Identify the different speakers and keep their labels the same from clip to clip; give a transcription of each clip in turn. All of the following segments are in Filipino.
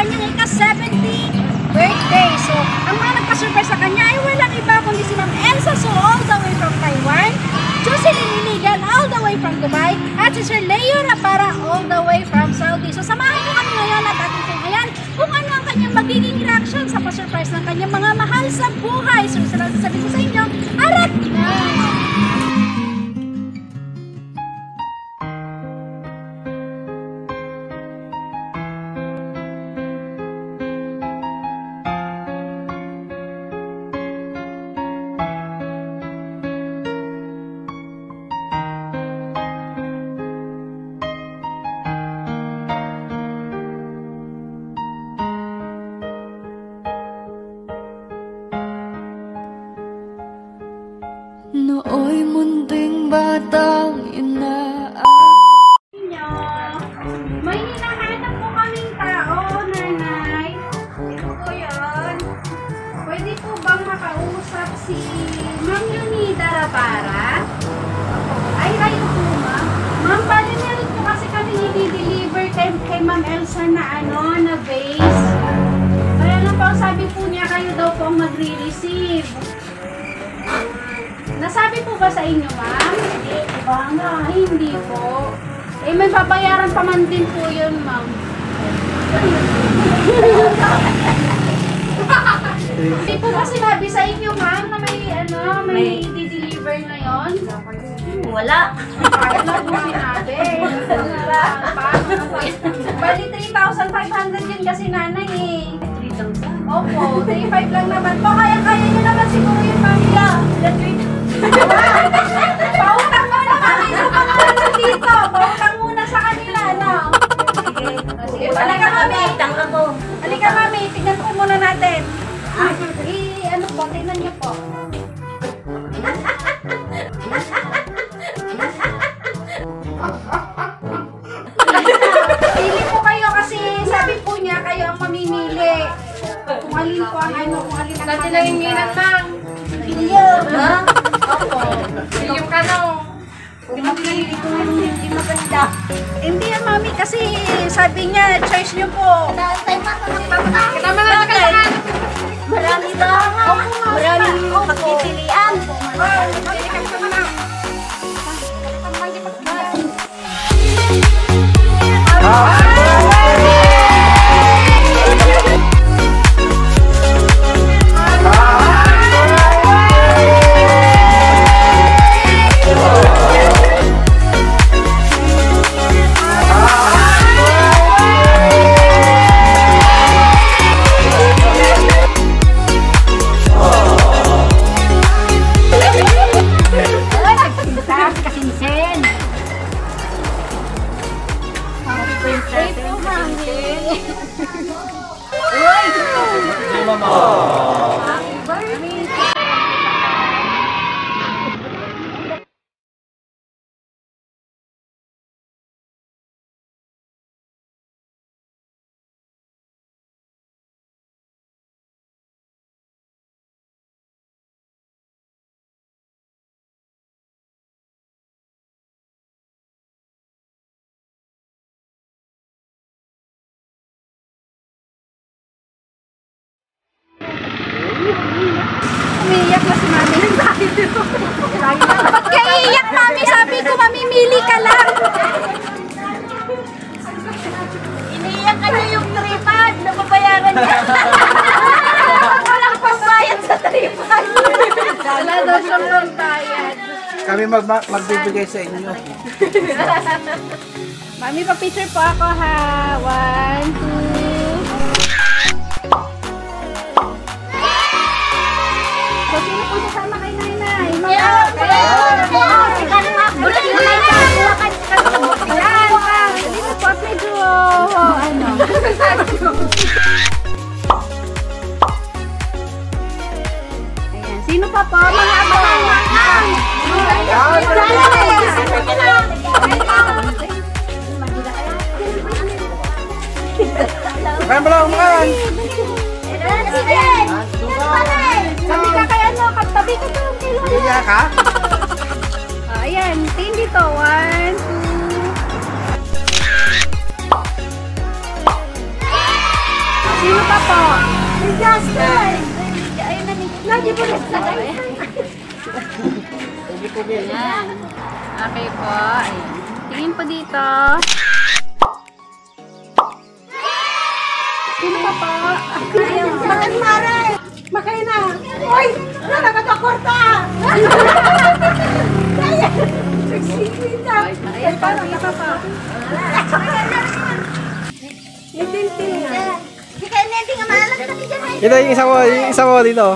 Speaker 1: kanyang ika-70 birthday. So, ang mga nagpa-surprise sa kanya ay walang iba kundi si Ma'am Elsa So all the way from Taiwan, Jocelyn Iligan all the way from Dubai, at si Sir Leo Rapara all the way from Saudi. So, samahan niyo kami ngayon at ating tunghayan kung ano ang kanyang magiging reaction sa pa-surprise ng kanyang mga mahal sa buhay. So, sasabihin ko sa inyo, arat na!
Speaker 2: Nooy munting batang
Speaker 1: May hinahanap po kaming tao, nanay. Ito po yun. Pwede po bang makausap si Ma'am Leonida Rapara? Ay, kayo po, ma'am. Ma'am, bali meron po kasi kami i-deliver kay Ma'am Elsa na na vase. Kaya lang po, sabi po niya kayo daw po ang magre-receive. Nasabi po ba sa inyo, ma'am? Hindi. Ba nga, hindi po. Eh, may babayaran pa man din po yun, ma'am. Hindi po ba sinabi sa inyo, ma'am, na may i-deliver na yun?
Speaker 3: Wala.
Speaker 1: Wala po sinabi. Bali, 3,500 yun kasi nanay eh.
Speaker 3: 3,000?
Speaker 1: Opo, 3,500 lang naman po. Kaya nyo naman siguro yun, ma'am. Pautang mo naman sa mga dito. Pautang muna sa kanila, no? Sige, halika mami. Halika mami, tignan po muna natin. Ano po, tignan niyo po. Pili po kayo kasi sabi po niya kayo ang mamimili. Kung alin po ang kung alin ang
Speaker 3: Dati lang yung minat lang.
Speaker 1: Helium.
Speaker 3: Ha? Opo. Helium ka na.
Speaker 1: Hindi maganda. Hindi yan, mami, kasi sabi niya, choice niyo po.
Speaker 3: Kita mo na lang.
Speaker 1: Marami ba? Maraming pagpipilian. Umiiyak na si mami. Ba't ka iiyak, mami? Sabi ko, mamimili ka lang.
Speaker 3: Iniiyak ka niya yung 3,500 na babayaran niya.
Speaker 1: Walang pambayad sa 3,500. Wala daw siyang pambayad.
Speaker 4: Kami magbibigay sa inyo.
Speaker 1: Mami, pa-picture po ako ha. 1, 2. So, sino po sasama kay nanay? Dito po, medyo, Ayan, sino pa po? Mga abang-abang.
Speaker 4: Kaya pala kumakan.
Speaker 1: Sabi ka kay katabi ko to.
Speaker 4: Iya ka?
Speaker 1: Ayan, tingin dito. 1, 2. Sino pa po?
Speaker 3: Si Justin. Ayun na ni. Lagi po rin sa
Speaker 1: Ayan. Okay po. Ayan. Tingin po dito. Sino pa po?
Speaker 3: Makan mare. Makain na. Uy! Nalagat ako korta! Nagsikwin na.
Speaker 1: Ayan po. Dito po.
Speaker 3: Nitintin na. Hindi kayo nending nga maalam kami dyan eh.
Speaker 4: Ito yung isa mo dito.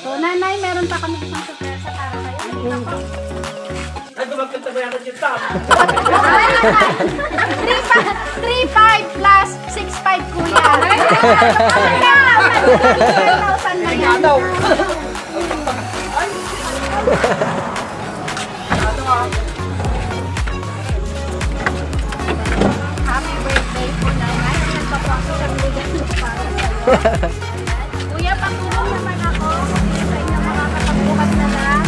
Speaker 1: So, nanay, meron pa kami isang surpresa para kayo. Dito po.
Speaker 4: Ay, gumagkanta ba yan yung top?
Speaker 1: 3,500 plus 6,500 kuya. Kaya, 5,000 na yan. Happy birthday po, nanay. Ilan pa po ang isang bigay para sa kuya, patulong naman ako. Sa inyo makakapagbukas na lang.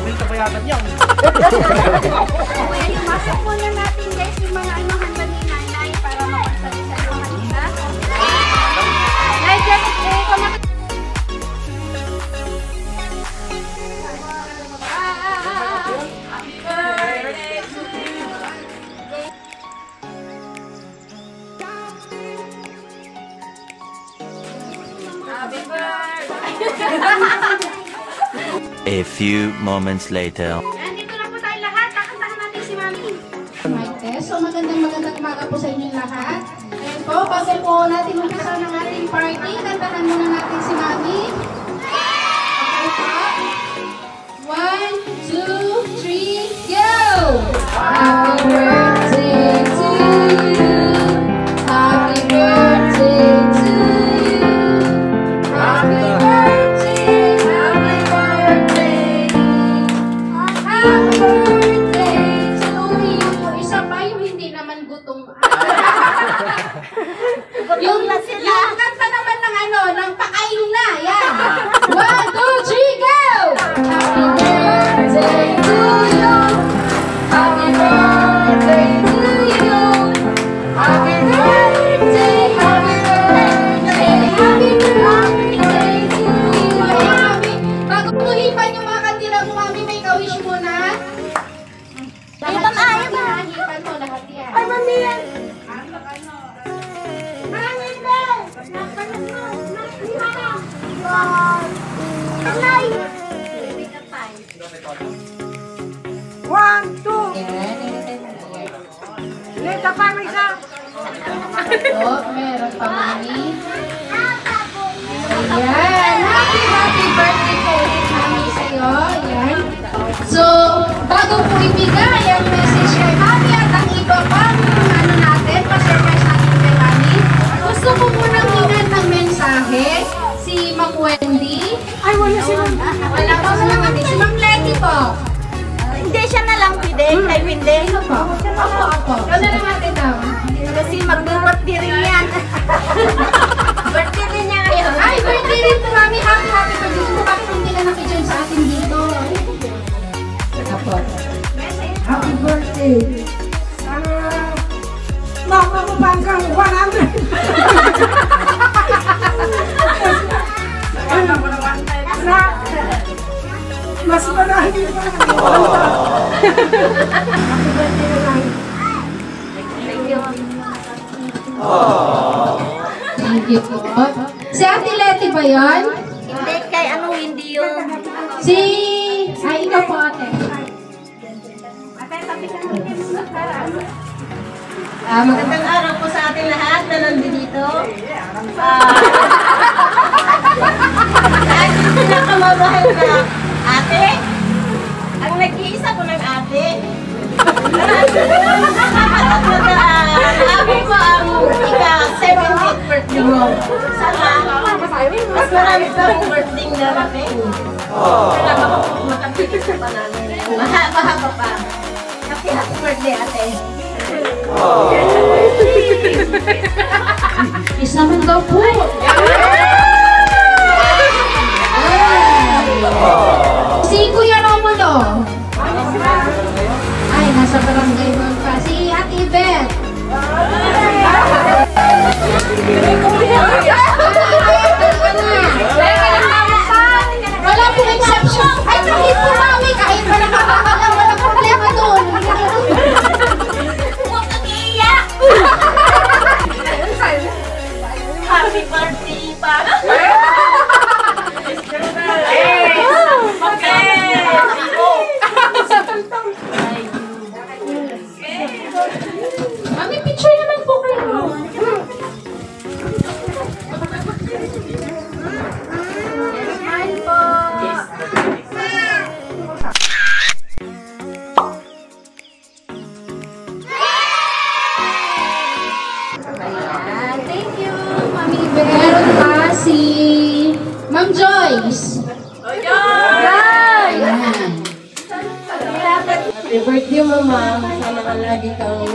Speaker 4: Dito pa yata yan.
Speaker 1: Kuya, imasok muna natin guys yung mga ano handa ni nanay para mapagsabi-sabi yung kanina. Nay, just kung Happy birthday to you. Happy birthday.
Speaker 5: A few moments later.
Speaker 1: Nandito na po tayo lahat. Kakantahan natin si Mami.
Speaker 6: So magandang umaga po sa inyong lahat. Ayan po, bago po natin umpisa ng ating party, kantahan muna natin si Mami. Okay po. 1, 2, 3, go! Happy birthday to you. Happy birthday to you. Happy birthday, happy birthday. Happy birthday to you. Isa pa yung hindi naman gutom. Yung kanta naman ng ano, ng pakain na. Yan. 1, 2, 3, go! Happy birthday to you. Happy birthday to you. Happy birthday, happy birthday, happy birthday to you. Ay, Mami, bago mo hipan yung mga kandila mo, Mami, may kawish muna.
Speaker 3: Ayaw ba maayaw ba?
Speaker 6: Hipan mo lahat yan.
Speaker 3: Ay, mami yan.
Speaker 6: Ano?
Speaker 3: Maraming ba? Napanan mo. Alay. 1, 2. Leta pa may isa.
Speaker 6: Ito, meron pa, Mami. Ayan. Happy birthday po ulit, Mami, sa'yo. Ayan. So, bago po ibigay ang message kay Mami at ang iba pang ano natin, pa-surprise natin kay Mami, gusto ko munang hingan ng mensahe si Ma'am Wendy.
Speaker 3: Ay, wala si Ma'am.
Speaker 6: Wala pa sa mga si Ma'am Letty po.
Speaker 3: Hindi siya na lang pwede. Kay Winde.
Speaker 6: Sino po? Ako. Ikaw na lang natin daw.
Speaker 3: Kasi mag-birthday rin yan. Birthday rin niya ngayon.
Speaker 6: Ay, birthday rin po, Mami. Happy birthday. Kung bakit hindi ka nakijun sa atin dito. Apo. Happy birthday.
Speaker 3: Mama mo ba hanggang 100? Mas marami pa. Happy birthday naman.
Speaker 6: Thank you po. Si Ate Letty ba yun?
Speaker 3: Hindi, kay ano, hindi yun.
Speaker 6: Si... Ay, ikaw po, ate.
Speaker 3: Magandang araw po sa ating lahat na nandito. At yung pinakamamahal na ate, ang nag-iisa ko ng ate. Ako po ang ika-70th birthday mo. Sana, mas marami pa akong birthday na rating. Kailangan ko po matapilis sa panalo. Mahaba pa. Happy birthday, ate.
Speaker 6: Isa man daw po. Joyce. Ayan.
Speaker 3: Happy birthday, Mama. Sana ka lagi kang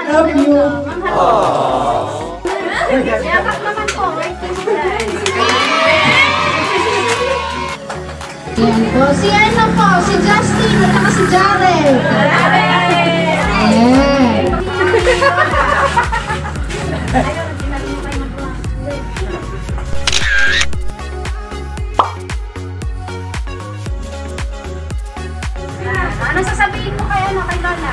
Speaker 3: love you.
Speaker 1: Yakap naman po.
Speaker 6: Yan po. Si ano po, si Justin at saka si Jared. Ayan.
Speaker 1: Ano sasabihin mo kay ano kay Lola?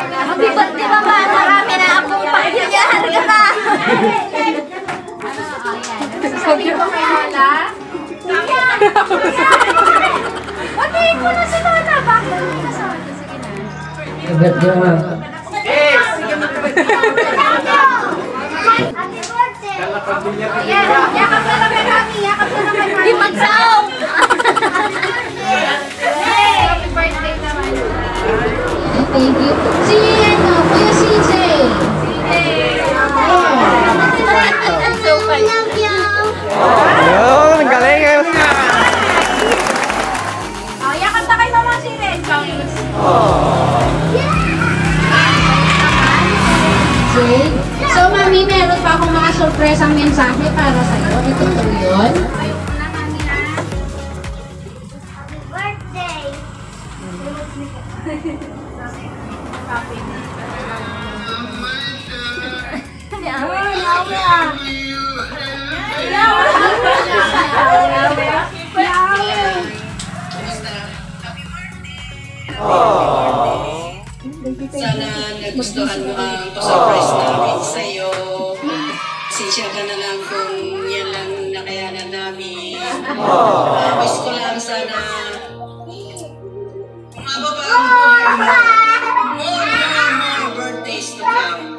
Speaker 6: Happy birthday, Mama. Marami na akong pagyayahan ka na.
Speaker 1: Sasabihin mo kay Lola? Batiin ko na si Lola. Bakit mo na sa akin? Sige na.
Speaker 3: Happy birthday, Mama.
Speaker 1: Ayan, yakap na naman kami. Yakap na naman kami.
Speaker 6: Di magsaong.
Speaker 1: Happy birthday naman.
Speaker 6: Thank you. Si ano, Kuya CJ.
Speaker 4: Ayun, ang galing ngayon.
Speaker 1: Oh, yakap na kay Mama si Red.
Speaker 6: Jade. So, Mami, meron pa akong mga sorpresang mensahe para sa'yo. Ito po yun.
Speaker 7: Sana nagustuhan mo ang pa-surprise namin sa'yo. Sinsya ka na lang kung yan lang nakayanan namin. Wish ko lang sana mababa more birthdays to come.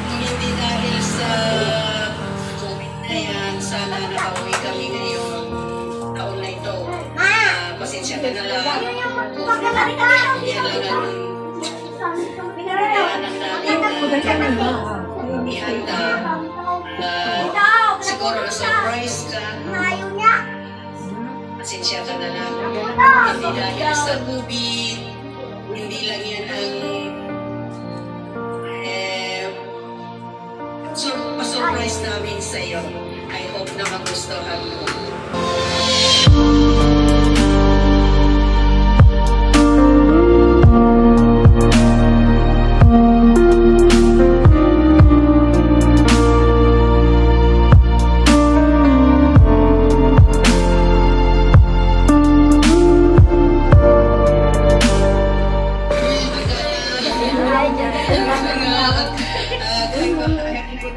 Speaker 7: Kung hindi dahil sa COVID na yan, sana nakauwi kami ngayong taon na ito. Pasensya ka na lang. Yan lang ang kailangan namin ihanda. Siguro na-surprise ka. Pasensya ka na lang. Hindi dahil sa COVID, hindi lang yan ang pa-surprise namin sa'yo. I hope na magustuhan mo.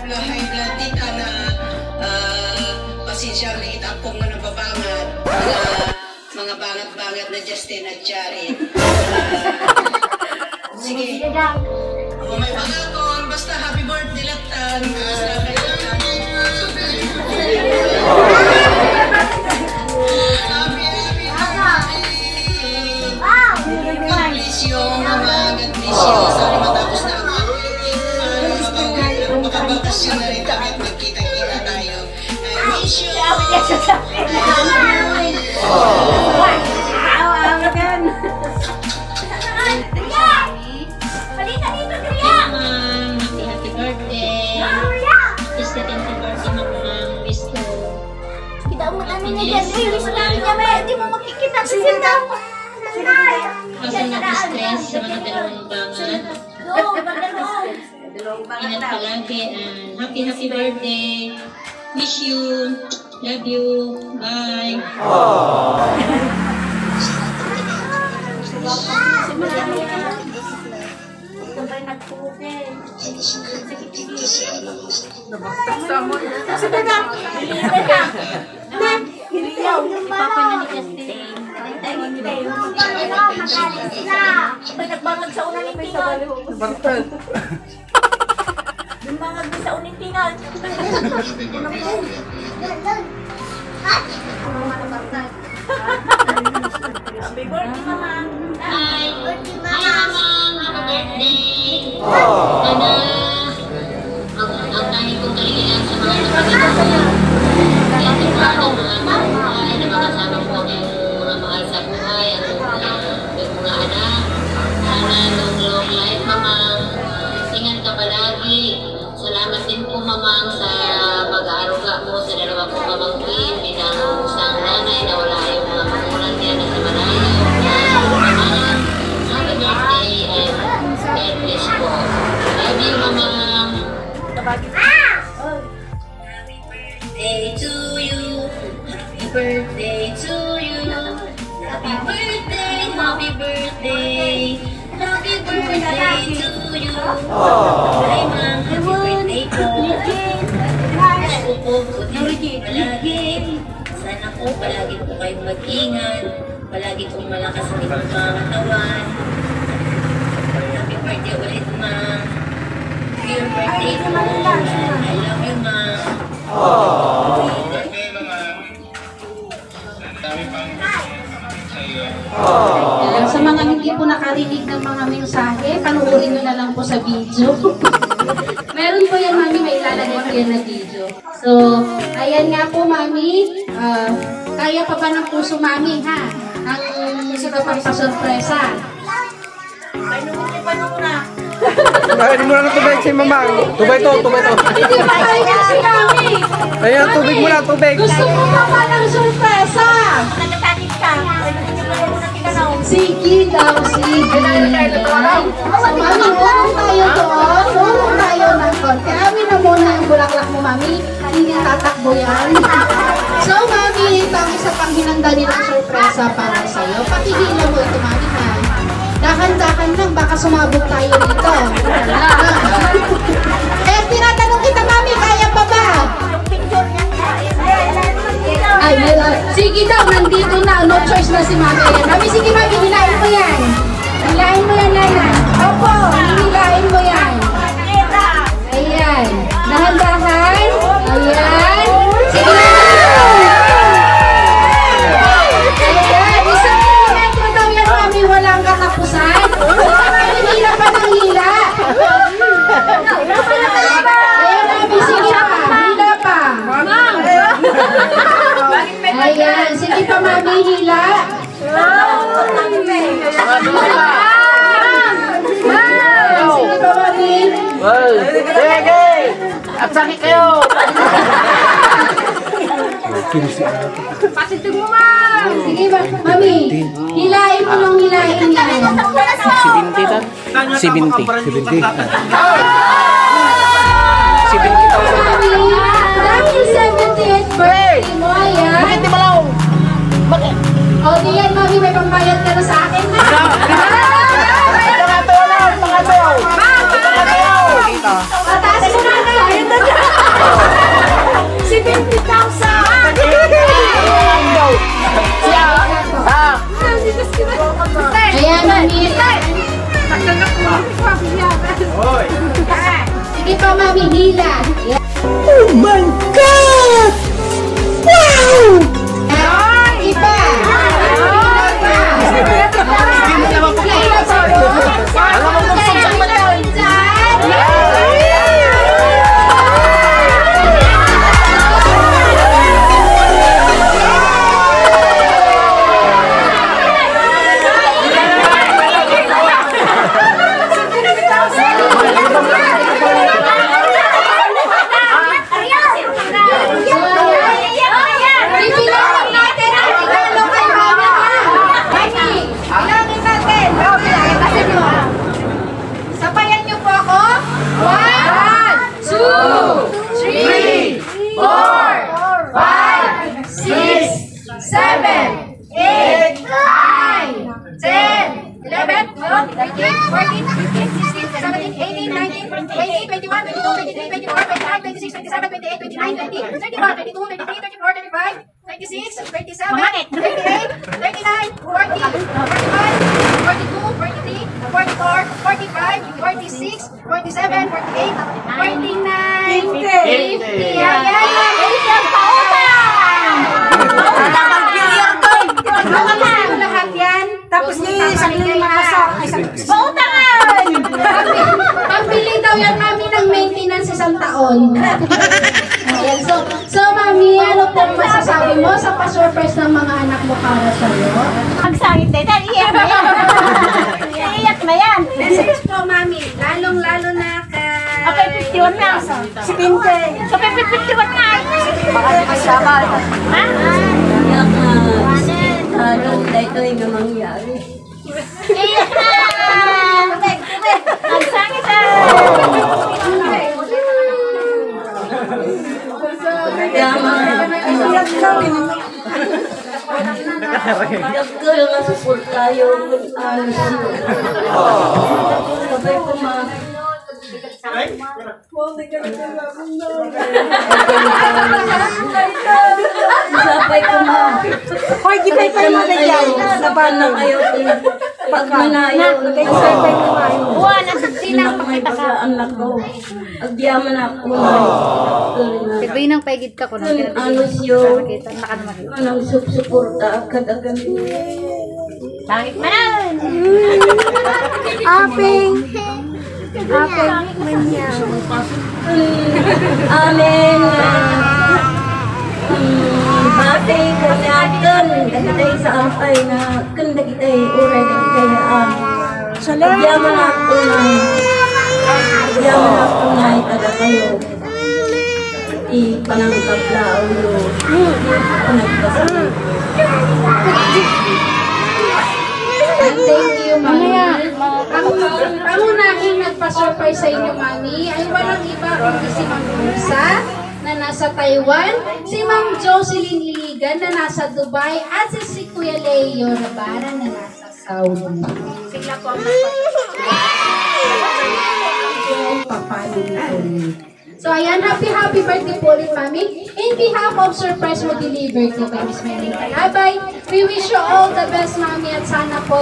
Speaker 7: High blood tita na pasensya na itapong na nababangat mga bangat-bangat na Justin at Jared. Sige. Kung may pangaton, basta happy birthday latan. Basta kayo happy God bless you, Mama. God bless you. Sana matapos na ang makabakasyon na rin kami at magkita-kita tayo. I wish you.
Speaker 3: Happy birthday. Just the happy birthday mo ng wish ko.
Speaker 6: Kita mo namin na dyan. Wish namin niya, may hindi mo makikita. Sisita mo.
Speaker 3: Kasi nag-stress sa mga dalawang bangat. Ingat ka lagi and happy birthday. Wish you. Love you. Bye.
Speaker 6: Nabaksak sa mo.
Speaker 3: papa niya ni Justin. May nagbangag sa unang tingal. Nagbangag din sa unang tingal. Happy birthday, Mama.
Speaker 7: Hi, Mama. Happy birthday. Sana ang dahil kong kaligayan sa mga napagiging sa mga buhay na mga kasama ko yung mga mahal sa buhay, ang mga anak. Sana long life, Mamang. Ingat ka palagi. Salamat din po, Mamang, sa pag-aaruga mo sa dalawa kong pamangkin bilang isang nanay na wala yung mga magulang niya na sa malayo. Mamang, happy birthday and God bless po. Love you, Mamang. Happy birthday to you. Happy birthday to you. Happy birthday, happy birthday. Happy birthday to you. Hi, Ma'am. Happy birthday po. Gusto po buti palagi. Sana po palagi po kayong mag-ingat. Palagi pong malakas ang inyong pangatawan. Happy birthday ulit, Ma'am. Happy birthday po. I love you, Ma'am.
Speaker 1: Sa mga hindi po nakarinig ng mga mensahe, panoorin nyo na lang po sa video. Meron po yan, Mami, may ilalagay po yan na video. So, ayan nga po, Mami. Kaya pa ba ng puso, Mami, ha? Ang gusto ka pang pasurpresa.
Speaker 4: Hindi mo lang tubig si Mama. Tubig to.
Speaker 1: Hindi pa tayo si Mami.
Speaker 4: Ayan, tubig mo na, tubig.
Speaker 1: Gusto mo pa ba ng surpresa?
Speaker 3: Nagkakatit ka.
Speaker 1: Sige daw, sige. So, Mami, urong tayo doon. Urong tayo ng konti. Amin na muna yung bulaklak mo, Mami. Hindi tatakbo yan. So, Mami, ito ang isa pang hinanda nilang surpresa para sa'yo. Pakigilan mo ito, Mami, ha? Dahan-dahan lang, baka sumabog tayo dito. Eh, tinatanong kita, Mami, kaya pa ba? Ay, sige daw, nandito na. No choice na si Mami. Ayan. Mami, sige, Mami, hilain mo yan. Hilain mo yan, Lana. Opo, hilain mo yan. Ayan. Dahan-dahan. Ayan. Sige na. Ayan. Isang kilometro daw yan, Mami. Walang katapusan. Mami, hila pa ng hila. Ayan, Mami, sige pa. Hila pa. Ayan, sige pa, Mami, hila. Sige pa, Mami.
Speaker 4: Sige! At sakit kayo!
Speaker 1: Pasitig mo, Ma'am. Sige ba, Mami. Hilain mo nung hilain niya.
Speaker 4: 70.
Speaker 1: Mami, dahil 78th birthday mo, ayan.
Speaker 4: Bakit di malaw? Bakit?
Speaker 1: O, diyan, Mami, may pambayad ka na sa akin, ha? Pataas mo na na. 70,000. Ayan, Mami. Sige pa, Mami, hila. Oh my God! Wow! Iba! Sabayan niyo po ako. 1, 2, 3, 4, 5, 6, 7, 8, 9, 10, 11, 12, 13, 14, 15, 16, 17, 18, 19, 20, 21, 22, 23, 24, 25, 26, 27, 28, 29, 30, 31, 32, 33, 34, 35, 26, 27, 28, 39, 40, 41, 42, 43, 44, 45, 46, 47, 48, 49, 50. Ayan na, isang pautang! Lahat yan.
Speaker 3: Tapos isang lima pasok.
Speaker 1: Pautangan! Pambili daw yan, mami, ng maintenance isang taon. Ayan, so mami, ano po masasabi mo sa pa-surprise ng mga anak mo para sa'yo?
Speaker 3: Magsangit na yan. Iyak na yan. Iyak na yan.
Speaker 1: Message po, mami, lalong-lalo na ka...
Speaker 3: Okay, 51 na. Si Pinte. Okay, 51 na. Baka di kasama. Ha? Iyak na. Tanong na ito yung mangyari. Iyak na! Magsangit na! Gagawin nga support tayo kung ano siya. Sabay ko ma... Sabay ko ma...
Speaker 6: Hoy, di ba ito yung nagyaw?
Speaker 3: Laban na kayo. Pag manayaw.
Speaker 6: Buwan, nagsilang pakita ka.
Speaker 3: Anak ko. Agyaman ako.
Speaker 6: Sabi nang paigid ka ko na.
Speaker 3: Ano siyo? Anong suporta kada kami.
Speaker 6: Bakit man?
Speaker 3: Aping. Amen. Batay ko natin. Dagitay sa ampay na kanda kitay uray na kitay Agyaman ako na. Agyaman ako na kada kayo. Ipanangkap lao yo. Nagpasal.
Speaker 1: Thank you, mami. Ang unahing nagpa-surprise sa inyo, mami, ay walang iba kundi si Ma'am Ursa na nasa Taiwan, si Ma'am Jocelyn Iligan na nasa Dubai, at si Kuya Leo Rabara na nasa Saudi. Sila po ang So, ayan, happy birthday po ulit, mami. In behalf of Surprise Mo Delivered ko kay Miss Mary Calabay, we wish you all the best, mami, at sana po,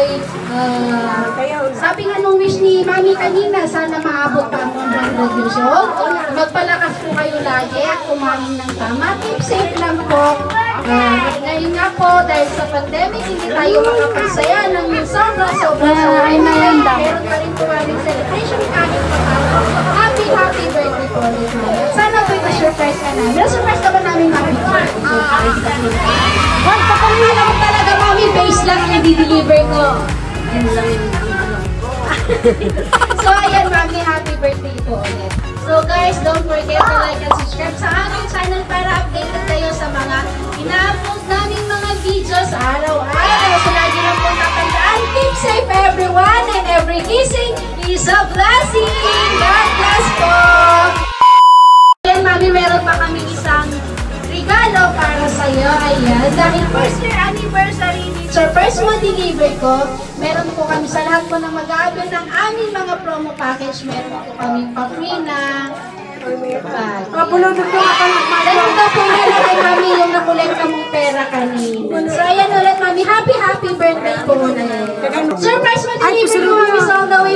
Speaker 1: sabi nga nung wish ni mami kanina, sana maabot pa ang 100 years old. Magpalakas po kayo lagi at kumain ng tama. Keep safe lang po. Ngayon nga po, dahil sa pandemic, hindi tayo makapagsaya ng sobrang ay meron pa rin po aming celebration kahit pa tayo. Happy birthday po ulit, mami. Sana po ito-surprise ka namin. Na-surprise ka ba namin, mami? Wag pa kami alam talaga, mami. Base lang ang i-deliver ko. So, ayan, mami. Happy birthday po ulit. So, guys, don't forget to like and subscribe sa aking channel para updated kayo sa mga ina-upload namin mga videos araw-araw. So, lagi lang po tatandaan. Keep safe, everyone, and every kissing is a blessing. God bless po. Ayan, mami, meron pa kami isang regalo para sa'yo. Ayan, dahil first year anniversary ni Surprise Mo Deliver ko, meron po kami sa lahat po ng mag-aabot ng aming mga promo package. Meron po kami pa-free na
Speaker 6: Kapulod ito ka pa.
Speaker 1: ganun daw po meron kay mami yung nakolekta mong pera kanina. So, ayan ulit, mami. Happy birthday po ulit. Surprise Mo Deliver ko, mami, all the way